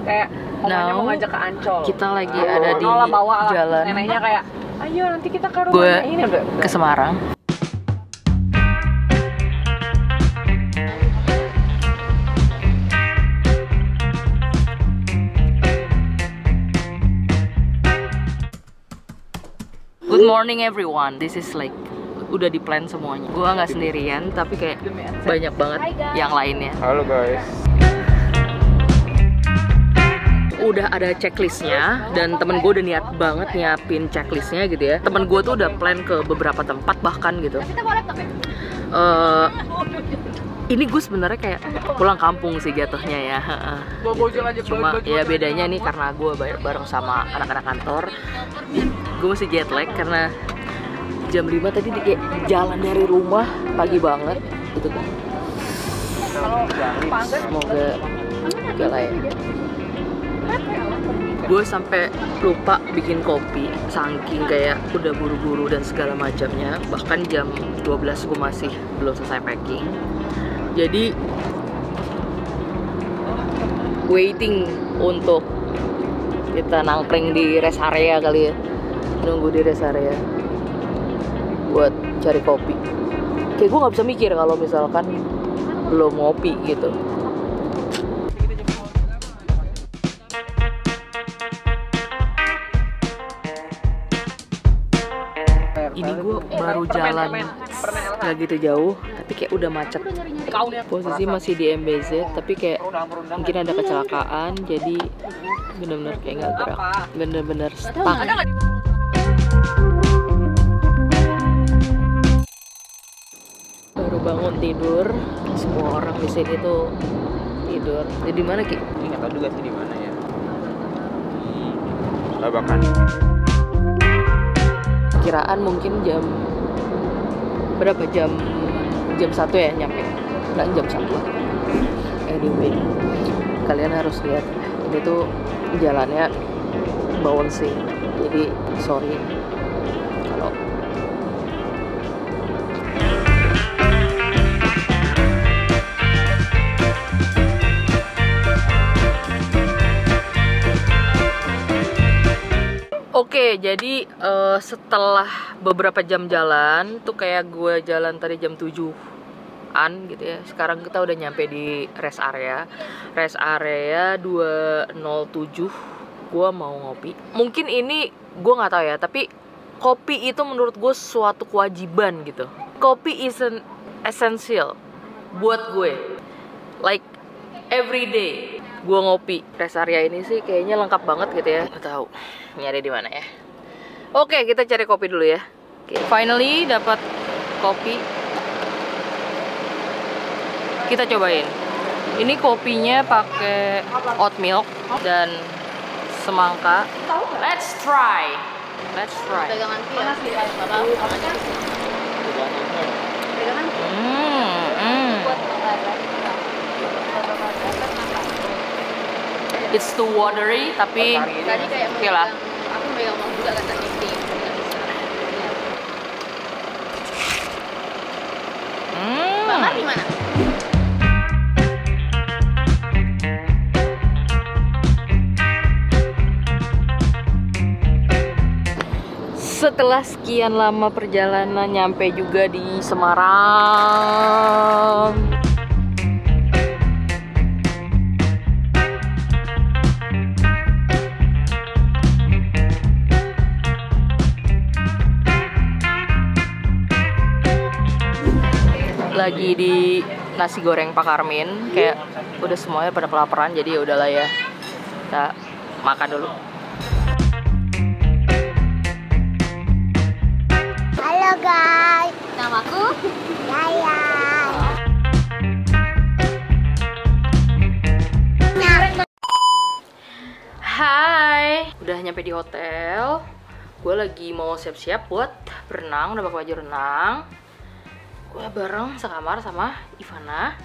Kayak omanya mau ngajak ke Ancol. Kita lagi ada di jalan. Neneknya kayak, ayo nanti kita ke rumah Gue ini udah. ke Semarang. Good morning everyone. This is like udah di plan semuanya. Gua nggak sendirian, tapi kayak banyak banget yang lainnya. Halo guys. Udah ada checklistnya dan temen gue udah niat banget nyiapin checklistnya gitu ya. Temen gue tuh udah plan ke beberapa tempat bahkan gitu. Ini gue sebenarnya kayak pulang kampung sih jatuhnya ya. Cuma ya bedanya nih karena gue bareng sama anak-anak kantor. Gue masih jet lag karena jam 5 tadi kayak jalan dari rumah pagi banget gitu kan. Semoga gak lah ya. Gue sampai lupa bikin kopi saking kayak udah buru-buru dan segala macamnya. Bahkan jam 12 gue masih belum selesai packing. Jadi waiting untuk kita nangkring di rest area kali ya. Nunggu di rest area buat cari kopi. Kayak gue nggak bisa mikir kalau misalkan belum ngopi gitu. Ini gue baru jalan nggak gitu jauh, tapi kayak udah macet. Posisi masih di MBZ, tapi kayak mungkin ada kecelakaan, jadi bener-bener kayak nggak gerak, bener-bener stuck. Baru bangun tidur, semua orang di sini tuh tidur. Jadi di mana Ki? Ini nggak tahu juga sih di mana ya. Labakan. Kiraan mungkin jam berapa, jam 1 ya nyampe, nggak jam 1. Anyway, kalian harus lihat ini tuh jalannya bouncing, jadi sorry kalau Oke, jadi setelah beberapa jam jalan tuh kayak gue jalan tadi jam 7-an gitu ya. Sekarang kita udah nyampe di rest area. Rest area 207. Gue mau ngopi. Mungkin ini gue nggak tahu ya, tapi kopi itu menurut gue suatu kewajiban gitu. Kopi is an essential buat gue. Like every day gue ngopi. Rest area ini sih kayaknya lengkap banget gitu ya. Nggak tahu nyari di mana ya. Oke, kita cari kopi dulu ya. Oke, finally dapat kopi. Kita cobain. Ini kopinya pakai oat milk dan semangka. Let's try. Let's try. It's too watery, tapi oke lah. Aku megang mau juga kata Niti. Bakar gimana? Setelah sekian lama perjalanan nyampe juga di Semarang. Lagi di nasi goreng Pak Karmin, kayak udah semuanya pada kelaparan, jadi udahlah ya, kita makan dulu. Halo guys, namaku Yaya. Hai, udah nyampe di hotel. Gue lagi mau siap-siap buat berenang, udah pakai baju renang. Gue bareng sekamar sama Ivana.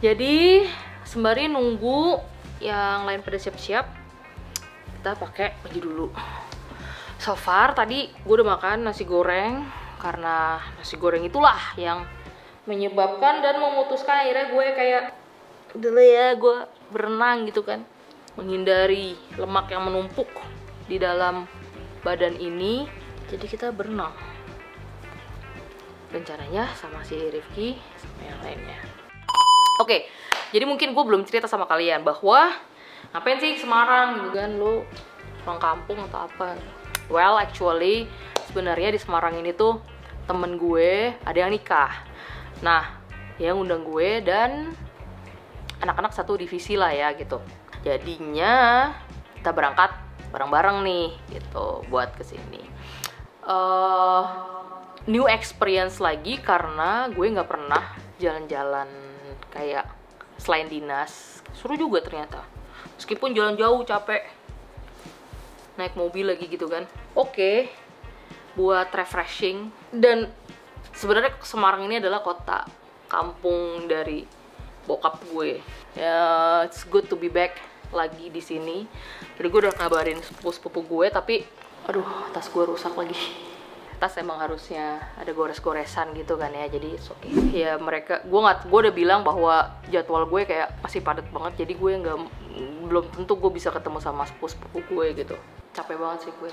Jadi sembari nunggu yang lain pada siap-siap, kita pakai baju dulu. So far tadi gue udah makan nasi goreng, karena nasi goreng itulah yang menyebabkan dan memutuskan akhirnya gue kayak udah lah ya, gue berenang gitu kan, menghindari lemak yang menumpuk di dalam badan ini. Jadi kita berenang rencananya sama si Rifki sama yang lainnya. Oke, jadi mungkin gue belum cerita sama kalian bahwa ngapain sih ke Semarang gitu kan, lo pulang kampung atau apa. Well, actually sebenarnya di Semarang ini tuh temen gue ada yang nikah. Nah, yang undang gue dan anak-anak satu divisi lah ya gitu. Jadinya kita berangkat bareng-bareng nih gitu buat kesini. New experience lagi karena gue nggak pernah jalan-jalan kayak selain dinas. Seru juga ternyata, meskipun jalan jauh capek, naik mobil lagi gitu kan. Oke, buat refreshing. Dan sebenarnya Semarang ini adalah kota kampung dari bokap gue ya. It's good to be back lagi di sini. Jadi gue udah kabarin sepupu-sepupu gue, tapi aduh, tas gue rusak lagi. Tas emang harusnya ada gores-goresan gitu kan ya, jadi it's okay. Ya mereka, gue udah bilang bahwa jadwal gue kayak masih padat banget, jadi gue belum tentu gue bisa ketemu sama sepupu-sepupu gue gitu. Capek banget sih gue,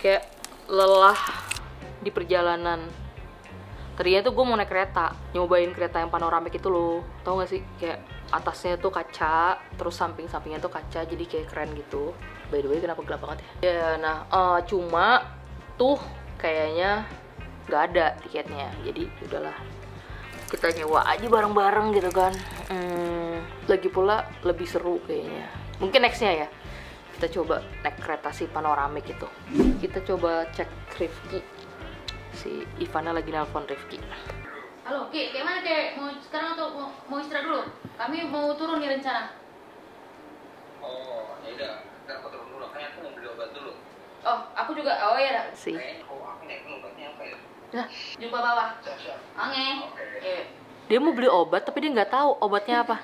kayak lelah di perjalanan. Tadinya tuh gue mau naik kereta, nyobain kereta yang panoramik itu loh, tau gak sih? Kayak atasnya tuh kaca, terus samping-sampingnya tuh kaca, jadi kayak keren gitu. By the way, kenapa gelap banget ya? Ya, nah, cuma tuh kayaknya nggak ada tiketnya, jadi udahlah kita nyewa aja bareng-bareng gitu kan. Lagi pula lebih seru kayaknya. Mungkin nextnya ya kita coba naik kereta si panoramik itu. Kita coba cek Rifki, si Ivana lagi nelpon Rifki. Halo, Ki, kayak mana Kek? Mau sekarang atau mau istirahat dulu? Kami mau turun nih rencana. Oh, ya udah, ntar aku turun dulu, kayaknya aku mau beli obat dulu. Oh, aku juga. Oh ya dah. Si Kayaknya aku naik obatnya apa ya? nah, Jumpa bawah. Siap-siap. Oke. Oke. Iya. dia mau beli obat tapi dia nggak tahu obatnya apa.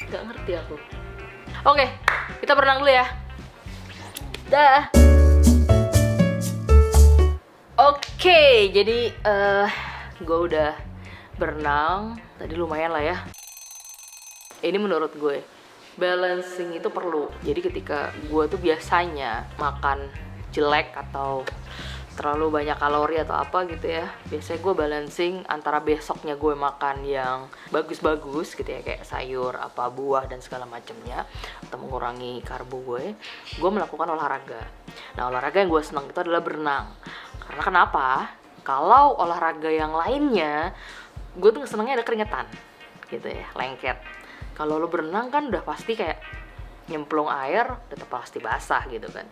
Nggak ngerti aku. Oke, kita berenang dulu ya. Dah. Oke, jadi gue udah berenang tadi, lumayan lah ya. Ini menurut gue balancing itu perlu. Jadi ketika gue tuh biasanya makan jelek atau terlalu banyak kalori atau apa gitu ya, biasanya gue balancing antara besoknya gue makan yang bagus-bagus gitu ya, kayak sayur, apa, buah dan segala macamnya, atau mengurangi karbo gue melakukan olahraga. Nah, olahraga yang gue senang itu adalah berenang. Karena kenapa? Kalau olahraga yang lainnya gue tuh senengnya ada keringetan gitu ya, lengket. Kalau lo berenang kan udah pasti kayak nyemplung air, udah pasti basah gitu kan.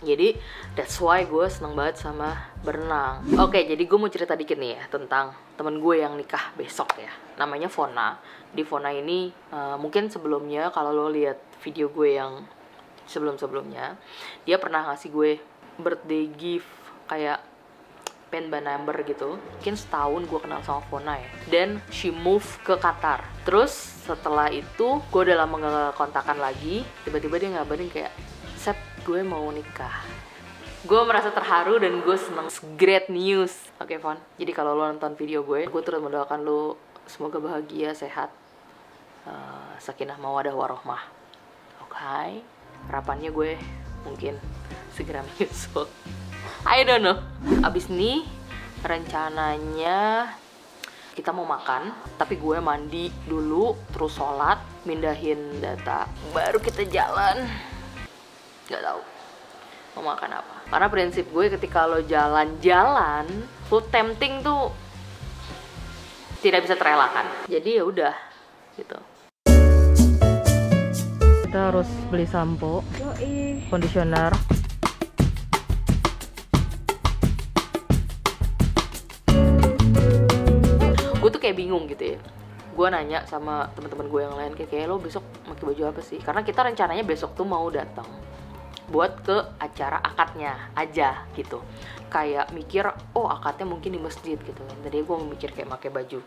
Jadi that's why gue seneng banget sama berenang. Oke, jadi gue mau cerita dikit nih ya tentang temen gue yang nikah besok ya. Namanya Fona. Di Fona ini mungkin sebelumnya kalau lo lihat video gue yang sebelum-sebelumnya, dia pernah ngasih gue birthday gift kayak pen by number gitu. Mungkin setahun gue kenal sama Fona ya. Dan she move ke Qatar. Terus setelah itu gue udah lama gak kontakan lagi. Tiba-tiba dia ngabarin kayak, Sep, gue mau nikah. Gue merasa terharu dan gue seneng. Great news. Oke, Fon, jadi kalau lo nonton video gue turut mendoakan lo semoga bahagia, sehat, sakinah mawadah warohmah. Oke, harapannya gue mungkin segera menyusul. I don't know. Abis ini rencananya kita mau makan, tapi gue mandi dulu, terus sholat, mindahin data, baru kita jalan. Gak tahu mau makan apa. Karena prinsip gue ketika lo jalan-jalan, food tempting tuh tidak bisa terelakkan. Jadi ya udah gitu. Kita harus beli sampo, conditioner. Gue tuh kayak bingung gitu ya. Gue nanya sama teman-teman gue yang lain kayak lo besok pakai baju apa sih? Karena kita rencananya besok tuh mau datang buat ke acara akadnya aja gitu. Kayak mikir, oh akadnya mungkin di masjid gitu kan. Tadi gue mikir kayak pakai baju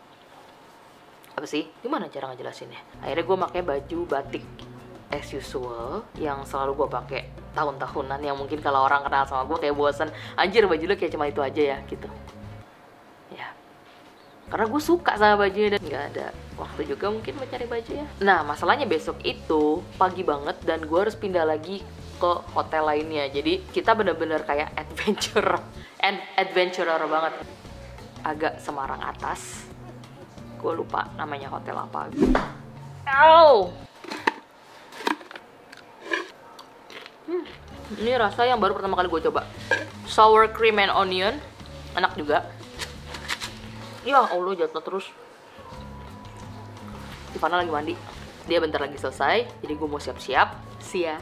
apa sih? Gimana cara ngejelasinnya? Akhirnya gue pakai baju batik as usual yang selalu gue pakai tahun-tahunan, yang mungkin kalau orang kenal sama gue kayak bosan, anjir baju lo kayak cuma itu aja ya gitu. Ya, karena gue suka sama bajunya dan nggak ada waktu juga mungkin mau cari baju ya. Nah masalahnya besok itu pagi banget dan gue harus pindah lagi ke hotel lainnya, jadi kita bener-bener kayak adventurer banget. Agak Semarang atas, gue lupa namanya hotel apa. Ini rasa yang baru pertama kali gue coba, sour cream and onion, enak juga. Ya Allah jatuh terus. Ivana lagi mandi, dia bentar lagi selesai, jadi gue mau siap-siap. See ya.